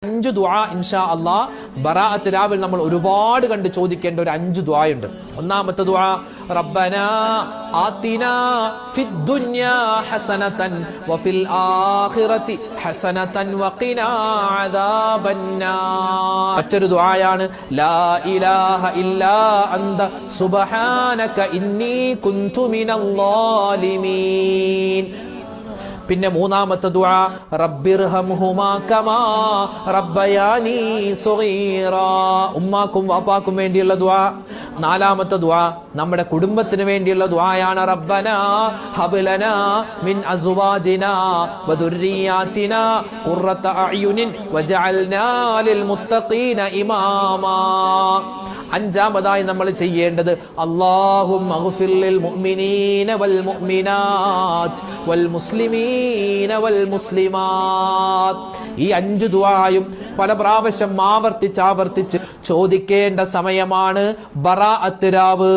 5 ദുആ ഇൻഷാ അല്ലാഹ് ബറാഅത്ത് രാവിൽ നമ്മൾ ഒരുപാട് കണ്ട് ചോദിക്കേണ്ട ഒരു 5 ദുആയുണ്ട്. ഒന്നാമത്തെ ദുആ റബ്ബനാ ആതിനാ ഫിദ് ദുനിയാ ഹസനതൻ വഫിൽ ആഖിറതി ഹസനതൻ വഖിനാ അദാബന്നാർ. മറ്റൊരു ദുആയാണ് ലാ ഇലാഹ ഇല്ലാ അന്ത സുബ്ഹാനക ഇന്നി കുൻതു മിനൽ ളാലിമീൻ. പിന്നെ മൂന്നാമത്തെ ദുആ റബ്ബിർഹംഹുമാ കമാ റബ്ബയാനി സഗീറാ. ഉമ്മാക്കും വാപ്പാക്കും വേണ്ടിയുള്ള ദുആ. നാലാമത്തെ ദുആ നമ്മുടെ കുടുംബത്തിന് വേണ്ടിയുള്ള ദുആയാണ് റബ്ബനാ ഹബ് ലനാ മിൻ അസ്വാജിനാ വദുർരിയാതിനാ ഖുർറത അഅ്യുനിൻ വജഅൽനാ ലിൽ മുത്തഖീന ഇമാമാ. അഞ്ചാമതായി നമ്മൾ ചെയ്യേണ്ടത് അല്ലാഹുമ്മ ഗ്ഫിർ ലിൽ മുഅ്മിനീന വൽ മുഅ്മിനാത്ത് വൽ മുസ്ലിമീന വൽ മുസ്ലിമാത്ത്. ഈ 5 ദുആയും പല പ്രാവശ്യം ആവർത്തിച്ച് ചോദിക്കേണ്ട സമയമാണ് ബറാഅത്ത് രാവ്.